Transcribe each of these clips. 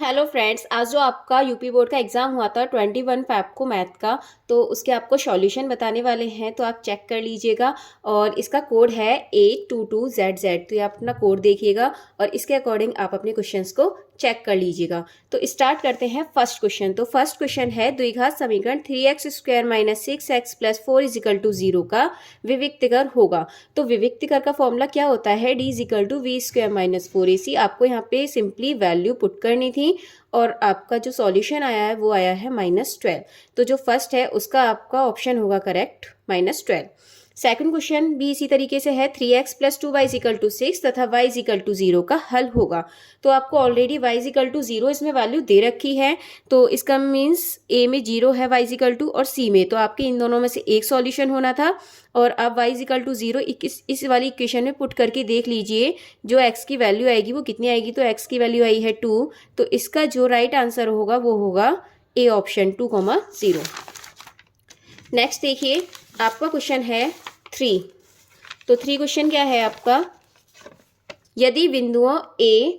Hello friends, आज जो आपका यूपी बोर्ड का एग्ज़ाम हुआ था 21 फ़ैब को मैथ का, तो उसके आपको सॉल्यूशन बताने वाले हैं, तो आप चेक कर लीजिएगा। और इसका कोड है 822ZZ। तो ये आप अपना कोड देखिएगा और इसके अकॉर्डिंग आप अपने क्वेश्चंस को चेक कर लीजिएगा। तो स्टार्ट करते हैं फर्स्ट क्वेश्चन। तो फर्स्ट क्वेश्चन है द्विघात समीकरण 3x² - 6x + 4 = 0 का विविक्तिकर होगा। तो विविक्तिकर का फॉर्मूला क्या होता है? D = v² - 4ac। आपको यहाँ पे सिंपली वैल्यू पुट करनी थी और आपका जो सॉल्यूशन आया है वो आया है -12। तो जो फर्स्ट है उसका आपका ऑप्शन होगा करेक्ट -12। सेकंड क्वेश्चन भी इसी तरीके से है 3x + 2y = 6 तथा y = 0 का हल होगा। तो आपको ऑलरेडी y = 0 इसमें वैल्यू दे रखी है, तो इसका मीन्स a में 0 है y = और c में, तो आपके इन दोनों में से एक सॉल्यूशन होना था। और आप y = 0 इस वाली इक्वेशन में पुट करके देख लीजिए, जो x की वैल्यू आएगी वो कितनी आएगी। तो x की वैल्यू आई है 2, तो इसका जो राइट आंसर होगा वो होगा ए ऑप्शन 2,0। नेक्स्ट देखिए, आपका क्वेश्चन है 3। तो 3 क्वेश्चन क्या है आपका? यदि बिंदुओं A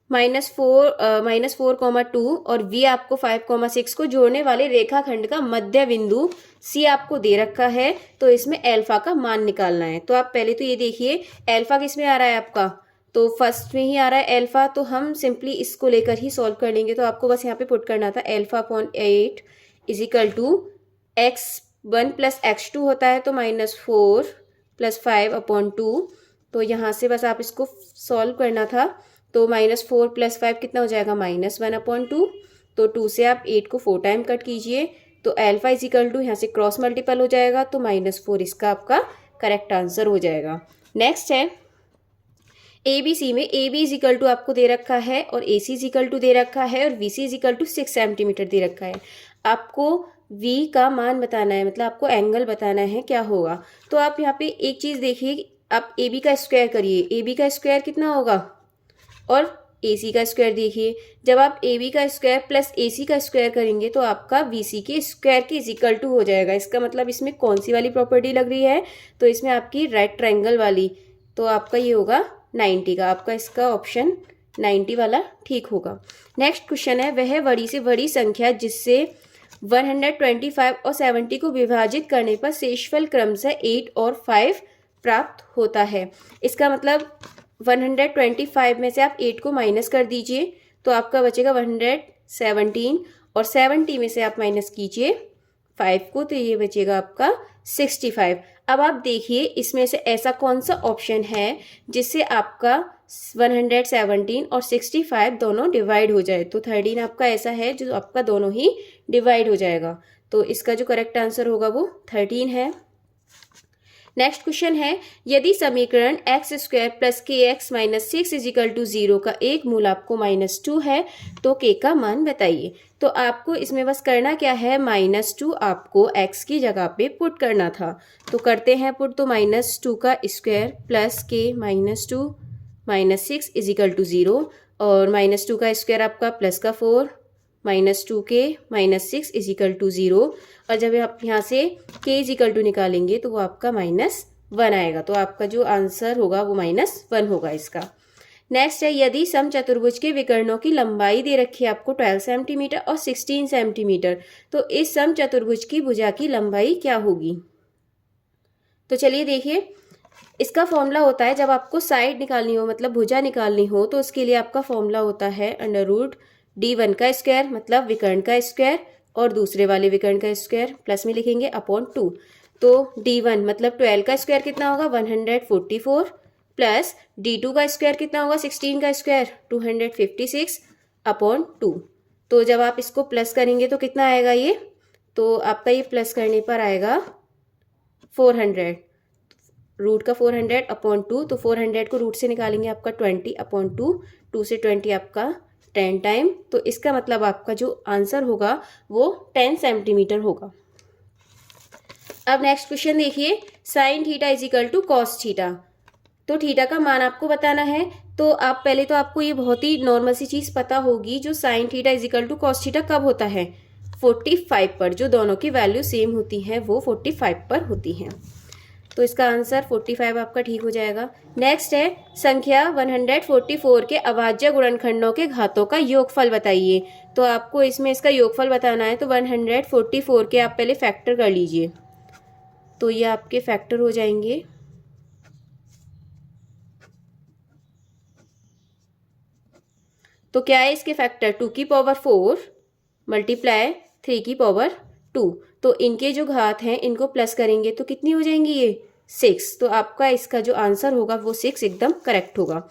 -4,2 और V आपको 5,6 को जोड़ने वाले रेखाखंड का मध्य बिंदु C आपको दे रखा है, तो इसमें एल्फा का मान निकालना है। तो आप पहले तो ये देखिए एल्फा किस में आ रहा है आपका, तो फर्स्ट में ही आ रहा है एल्फा, तो हम सिंपली इसको लेकर ही सॉल्व कर लेंगे। तो आपको बस यहाँ पे पुट करना था α/8 = x1 + x2 होता है, तो -4 + 5/2। तो यहाँ से बस आप इसको सॉल्व करना था। तो -4 + 5 कितना हो जाएगा? -1/2। तो 2 से आप 8 को 4 टाइम कट कीजिए, तो α = यहाँ से क्रॉस मल्टीपल हो जाएगा, तो -4 इसका आपका करेक्ट आंसर हो जाएगा। नेक्स्ट है ABC में AB = आपको दे रखा है और AC = दे रखा है और VC = 6 सेंटीमीटर दे रखा है। आपको V का मान बताना है, मतलब आपको एंगल बताना है क्या होगा। तो आप यहाँ पे एक चीज़ देखिए, आप AB का स्क्वायर करिए, AB का स्क्वायर कितना होगा और AC का स्क्वायर देखिए। जब आप AB का स्क्वायर प्लस AC का स्क्वायर करेंगे तो आपका VC के स्क्वायर के इक्वल टू हो जाएगा। इसका मतलब इसमें कौन सी वाली प्रॉपर्टी लग रही है? तो इसमें आपकी राइट ट्रायंगल वाली। तो आपका ये होगा 90 का, आपका इसका ऑप्शन 90 वाला ठीक होगा। नेक्स्ट क्वेश्चन है, वह बड़ी से बड़ी संख्या जिससे 125 और 70 को विभाजित करने पर शेषफल क्रमशः 8 और 5 प्राप्त होता है। इसका मतलब 125 में से आप 8 को माइनस कर दीजिए, तो आपका बचेगा 117 और 70 में से आप माइनस कीजिए 5 को, तो ये बचेगा आपका 65। अब आप देखिए इसमें से ऐसा कौन सा ऑप्शन है जिससे आपका 117 और 65 दोनों डिवाइड हो जाए। तो 13 आपका ऐसा है जो आपका दोनों ही डिवाइड हो जाएगा, तो इसका जो करेक्ट आंसर होगा वो 13 है। नेक्स्ट क्वेश्चन है, यदि समीकरण x² + kx - 6 = 0 का एक मूल आपको -2 है, तो k का मान बताइए। तो आपको इसमें बस करना क्या है, -2 आपको x की जगह पे पुट करना था। तो करते हैं पुट। तो -2 का स्क्वायर प्लस k -2 - 6 = 0 और -2 का स्क्वायर आपका प्लस का 4 -2k - 6 = 0। और जब आप यहाँ से k = निकालेंगे तो वो आपका -1 आएगा। तो आपका जो आंसर होगा वो -1 होगा इसका। नेक्स्ट है, यदि समचतुर्भुज के विकर्णों की लंबाई दे रखी है आपको 12 सेंटीमीटर और 16 सेंटीमीटर, तो इस समचतुर्भुज की भुजा की लंबाई क्या होगी? तो चलिए देखिए, इसका फॉर्मूला होता है जब आपको साइड निकालनी हो, मतलब भुजा निकालनी हो, तो उसके लिए आपका फॉर्मूला होता है √D1 का स्क्वायर, मतलब विकर्ण का स्क्वायर, और दूसरे वाले विकर्ण का स्क्वायर प्लस में लिखेंगे /2। तो D1 मतलब 12 का स्क्वायर कितना होगा 144 प्लस D2 का स्क्वायर कितना होगा 16 का स्क्वायर 256/2। तो जब आप इसको प्लस करेंगे तो कितना आएगा ये? तो आपका ये प्लस करने पर आएगा 400, रूट का 400/2। तो 400 को रूट से निकालेंगे आपका 20/2, 2 से 20 आपका 10 टाइम। तो इसका मतलब आपका जो आंसर होगा वो 10 सेंटीमीटर होगा। अब नेक्स्ट क्वेश्चन देखिए, sin θ = cos θ। तो थीटा का मान आपको बताना है। तो आप पहले तो आपको ये बहुत ही नॉर्मल सी चीज़ पता होगी, जो sin θ = cos θ कब होता है? 45 पर, जो दोनों की वैल्यू सेम होती है वो 45 पर होती हैं। तो इसका आंसर 45 आपका ठीक हो जाएगा। नेक्स्ट है संख्या 144 के अभाज्य गुणनखंडों के घातों का योगफल बताइए। तो आपको इसमें इसका योगफल बताना है, तो 144 के आप पहले फैक्टर कर लीजिए। तो ये आपके फैक्टर हो जाएंगे। तो क्या है इसके फैक्टर, 2 की पावर 4 मल्टीप्लाई 3 की पावर 2। तो इनके जो घात हैं इनको प्लस करेंगे तो कितनी हो जाएंगी ये 6। तो आपका इसका जो आंसर होगा वो 6 एकदम करेक्ट होगा।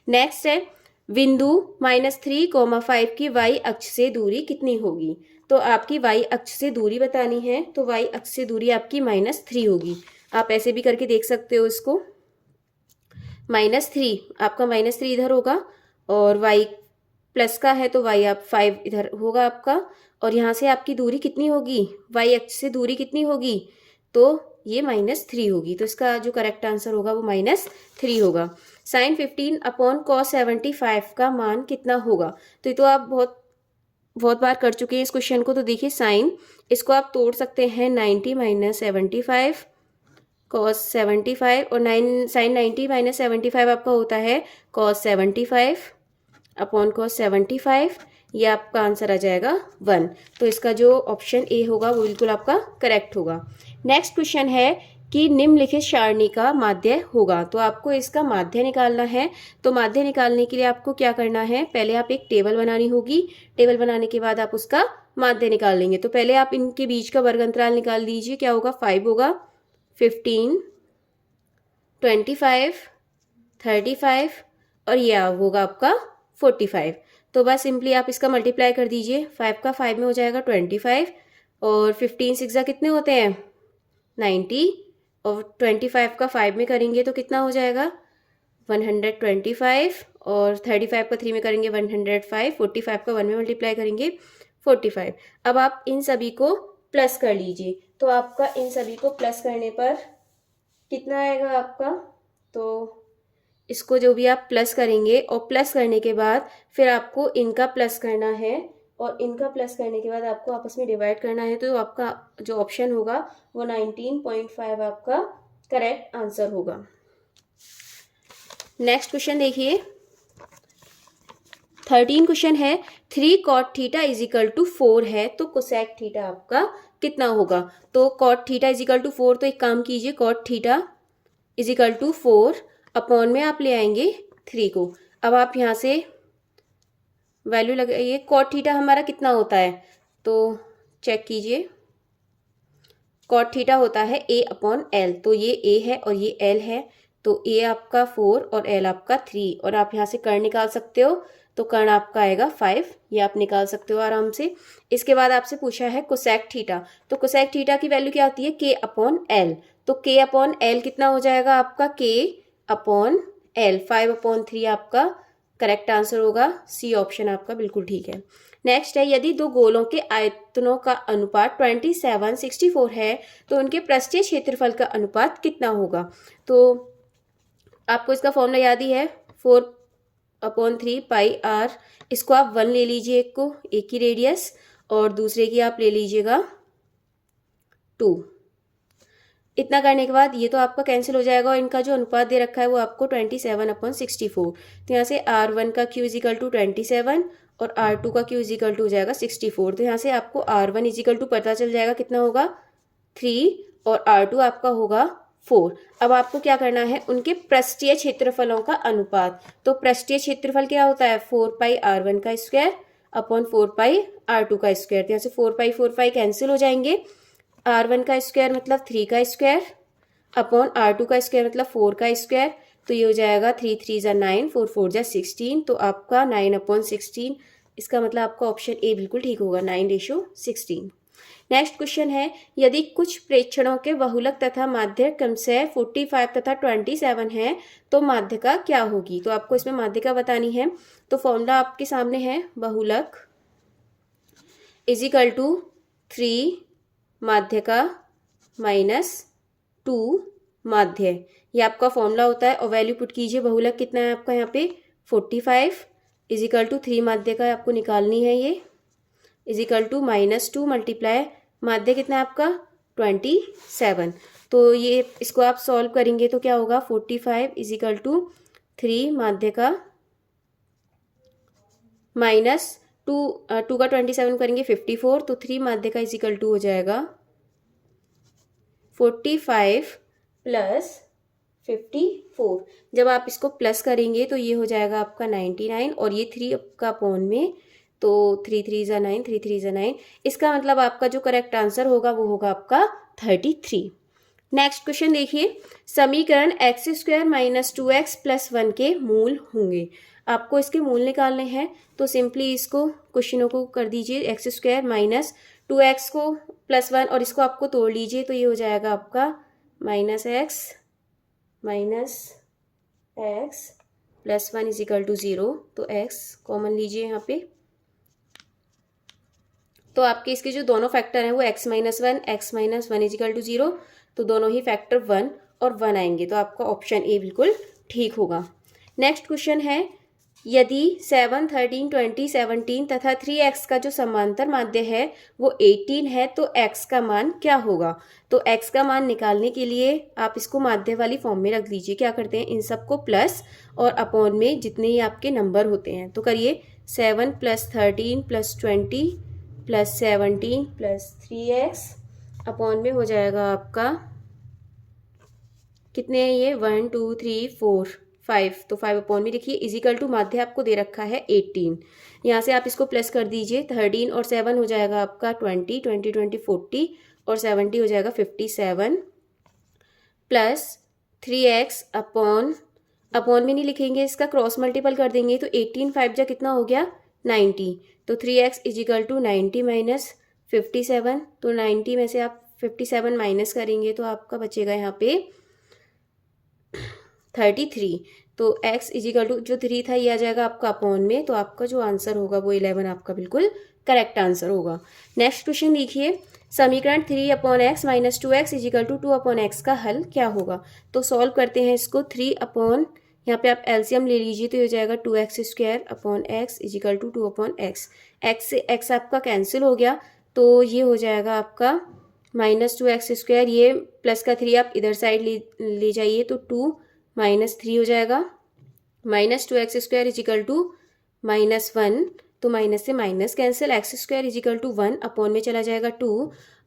नेक्स्ट है बिंदु -3,5 की y अक्ष से दूरी कितनी होगी। तो आपकी y अक्ष से दूरी बतानी है, तो y अक्ष से दूरी आपकी -3 होगी। आप ऐसे भी करके देख सकते हो इसको, -3 आपका -3 इधर होगा और y प्लस का है तो y आप 5 इधर होगा आपका, और यहाँ से आपकी दूरी कितनी होगी, y अक्ष से दूरी कितनी होगी, तो ये -3 होगी। तो इसका जो करेक्ट आंसर होगा वो -3 होगा। sin 15/cos 75 का मान कितना होगा। तो ये तो आप बहुत बार कर चुके हैं इस क्वेश्चन को। तो देखिए साइन, इसको आप तोड़ सकते हैं 90 - 75 cos 75, और 9 sin 90 - 75 आपका होता है cos 75 अपॉन cos 75। ये आपका आंसर आ जाएगा 1। तो इसका जो ऑप्शन ए होगा वो बिल्कुल आपका करेक्ट होगा। नेक्स्ट क्वेश्चन है कि निम्नलिखित सारणी का माध्य होगा। तो आपको इसका माध्य निकालना है। तो माध्य निकालने के लिए आपको क्या करना है, पहले आप एक टेबल बनानी होगी। टेबल बनाने के बाद आप उसका माध्य निकाल लेंगे। तो पहले आप इनके बीच का वर्ग अंतराल निकाल दीजिए। क्या होगा, 5 होगा, 15, 25, 35 और ये होगा आपका 45। तो बस सिंपली आप इसका मल्टीप्लाई कर दीजिए। 5 का 5 में हो जाएगा 25, और 15 6 कितने होते हैं 90, और 25 का 5 में करेंगे तो कितना हो जाएगा 125, और 35 का 3 में करेंगे 105, 45 का 1 में मल्टीप्लाई करेंगे 45। अब आप इन सभी को प्लस कर लीजिए। तो आपका इन सभी को प्लस करने पर कितना आएगा आपका, तो इसको जो भी आप प्लस करेंगे और प्लस करने के बाद फिर आपको इनका प्लस करना है, और इनका प्लस करने के बाद आपको आपस में डिवाइड करना है। तो आपका जो ऑप्शन होगा वो 19.5 आपका करेक्ट आंसर होगा। नेक्स्ट क्वेश्चन देखिए, 13 क्वेश्चन है 3 cot थीटा = 4 है तो कोसेक थीटा आपका कितना होगा। तो cot थीटा = 4, तो एक काम कीजिए, cot थीटा = 4 अपॉन में आप ले आएंगे 3 को। अब आप यहाँ से वैल्यू लगाइए। कॉट थीटा हमारा कितना होता है, तो चेक कीजिए। कॉट थीटा होता है A/L। तो ये A है और ये L है। तो A आपका 4 और L आपका 3, और आप यहाँ से कर्ण निकाल सकते हो। तो कर्ण आपका आएगा 5, ये आप निकाल सकते हो आराम से। इसके बाद आपसे पूछा है कोसेक थीटा। तो कोसेक थीटा की वैल्यू क्या आती है, K/L। तो K/L कितना हो जाएगा आपका, K/L 5/3 आपका करेक्ट आंसर होगा। सी ऑप्शन आपका बिल्कुल ठीक है। नेक्स्ट है, यदि दो गोलों के आयतनों का अनुपात 27/64 है तो उनके पृष्ठीय क्षेत्रफल का अनुपात कितना होगा। तो आपको इसका फॉर्मूला याद ही है, 4/3 πr। इसको आप 1 ले लीजिए, एक की रेडियस, और दूसरे की आप ले लीजिएगा 2। इतना करने के बाद ये तो आपका कैंसिल हो जाएगा, और इनका जो अनुपात दे रखा है वो आपको 27/64। तो यहाँ से R1 का Q = 27 और R2 का Q = हो जाएगा 64। तो यहाँ से आपको R1 = पता चल जाएगा कितना होगा 3, और R2 आपका होगा 4। अब आपको क्या करना है, उनके पृष्ठीय क्षेत्रफलों का अनुपात। तो पृष्ठीय क्षेत्रफल क्या होता है, 4πr1 का स्क्वायर अपॉन 4πr2 का स्क्वायर। तो यहाँ से 4π कैंसिल हो जाएंगे। R1 का स्क्वायर मतलब 3 का स्क्वायर अपॉन R2 का स्क्वायर मतलब 4 का स्क्वायर। तो ये हो जाएगा 3 3 = 9, 4 4 = 16। तो आपका 9/16, इसका मतलब आपका ऑप्शन ए बिल्कुल ठीक होगा, 9:16। नेक्स्ट क्वेश्चन है, यदि कुछ प्रेक्षणों के बहुलक तथा माध्य क्रमशः 45 तथा 27 है तो माध्यिका क्या होगी। तो आपको इसमें माध्यिका बतानी है। तो फॉर्मूला आपके सामने है, बहुलक = 3 माध्यिका -2 माध्य, ये आपका फॉर्मूला होता है। और वैल्यू पुट कीजिए, बहुलक कितना है आपका यहाँ पे 45 = 3 माध्यिका आपको निकालनी है। ये = -2 मल्टीप्लाई माध्य कितना है आपका 27। तो ये इसको आप सॉल्व करेंगे तो क्या होगा, 45 इज इक्वल टू 3 माध्य का माइनस 2 का 27 करेंगे 54, तो 3 माध्य का इज इक्वल टू हो जाएगा 45 प्लस 54। जब आप इसको प्लस करेंगे तो ये हो जाएगा आपका 99 और ये 3 का अपॉन में, तो 3 3 ज़ा 9, 3 3 ज़ा 9। इसका मतलब आपका जो करेक्ट आंसर होगा वो होगा आपका 33। नेक्स्ट क्वेश्चन देखिए, समीकरण x square minus 2x plus 1 के मूल होंगे। आपको इसके मूल निकालने हैं, तो सिंपली इसको क्वेश्चनों को कर दीजिए, एक्स स्क्वायर माइनस 2x को प्लस 1 और इसको आपको तोड़ लीजिए, तो ये हो जाएगा आपका minus X plus 1 is equal to 0। तो x कॉमन लीजिए यहाँ पे, तो आपके इसके जो दोनों फैक्टर हैं वो x minus 1 is equal to 0, तो दोनों ही फैक्टर 1 और 1 आएंगे, तो आपका ऑप्शन ए बिल्कुल ठीक होगा। नेक्स्ट क्वेश्चन है, यदि 7, 13, 20, 17 तथा 3x का जो समांतर माध्य है वो 18 है तो x का मान क्या होगा। तो x का मान निकालने के लिए आप इसको माध्य वाली फॉर्म में रख लीजिए। क्या करते हैं, इन सबको प्लस और अपॉन में जितने ही आपके नंबर होते हैं तो करिए, 7 plus 13 plus 20 plus 17 plus 3x upon में हो जाएगा आपका कितने हैं ये, 1 2 3 4 5, तो 5 अपॉन में देखिए इज इक्वल टू माध्य आपको दे रखा है 18। यहाँ से आप इसको प्लस कर दीजिए, 13 और 7 हो जाएगा आपका 20 20 20 40 और 70 हो जाएगा 57 प्लस 3x अपॉन में नहीं लिखेंगे, इसका क्रॉस मल्टीपल कर देंगे, तो 18 5 जा कितना हो गया 90, तो 3x is equal to 90 minus 57, तो 90 में से आप 57 माइनस करेंगे तो आपका बचेगा यहाँ पे 33, तो x इज इक्वल टू जो 3 था ये आ जाएगा आपका अपॉन में, तो आपका जो आंसर होगा वो 11 आपका बिल्कुल करेक्ट आंसर होगा। नेक्स्ट क्वेश्चन देखिए, समीकरण 3 upon X minus 2x is equal to 2 upon X का हल क्या होगा। तो सॉल्व करते हैं इसको, 3 अपॉन यहाँ पे आप एलसीएम ले लीजिए तो ये हो जाएगा 2x square upon X is equal to 2 upon X. X से एक्स आपका कैंसिल हो गया, तो ये हो जाएगा आपका माइनस 2x स्क्वायर, ये प्लस का 3 आप इधर साइड ले जाइए तो 2 माइनस 3 हो जाएगा, minus 2x square is equal to minus 1, तो माइनस से minus cancel, X square is equal to 1 upon में चला जाएगा 2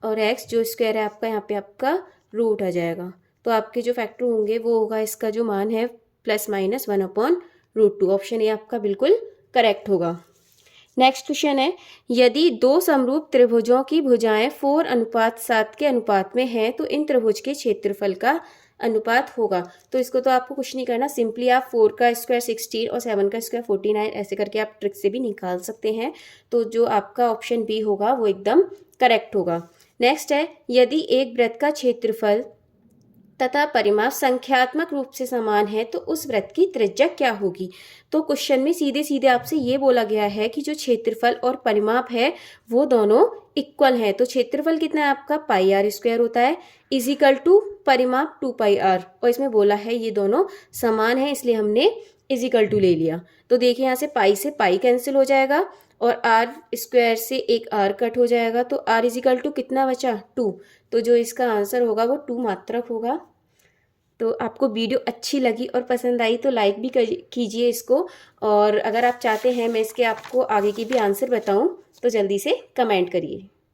और x जो स्क्वायर है आपका यहाँ पे आपका रूट आ जाएगा, तो आपके जो फैक्टर होंगे वो होगा इसका जो मान है plus minus 1 upon root 2। Option A आपका बिल्कुल करेक्ट होगा। नेक्स्ट क्वेश्चन है, यदि दो समरूप त्रिभुजों की भुजाएं 4:7 के अनुपात में हैं तो इन त्रिभुज के क्षेत्रफल का अनुपात होगा। तो इसको तो आपको कुछ नहीं करना, सिंपली आप 4 का स्क्वायर 16 और 7 का स्क्वायर 49 ऐसे करके आप ट्रिक से भी निकाल सकते हैं, तो जो आपका ऑप्शन बी होगा वो एकदम करेक्ट होगा। नेक्स्ट है, यदि एक वृत्त का क्षेत्रफल तथा परिमाप संख्यात्मक रूप से समान है तो उस वृत्त की त्रिज्या क्या होगी। तो क्वेश्चन में सीधे सीधे आपसे ये बोला गया है कि जो क्षेत्रफल और परिमाप है वो दोनों इक्वल है, तो क्षेत्रफल कितना है आपका पाई आर स्क्वायर होता है इज इक्वल टू परिमाप 2 पाई आर, और इसमें बोला है ये दोनों समान है इसलिए हमने इज इक्वल टू ले लिया। तो देखिए यहाँ से पाई कैंसिल हो जाएगा और आर स्क्वायर से एक आर कट हो जाएगा, तो आर इज इक्वल टू कितना बचा 2, तो जो इसका आंसर होगा वो 2 मात्रक होगा। तो आपको वीडियो अच्छी लगी और पसंद आई तो लाइक भी कीजिए इसको, और अगर आप चाहते हैं मैं इसके आपको आगे की भी आंसर बताऊं तो जल्दी से कमेंट करिए।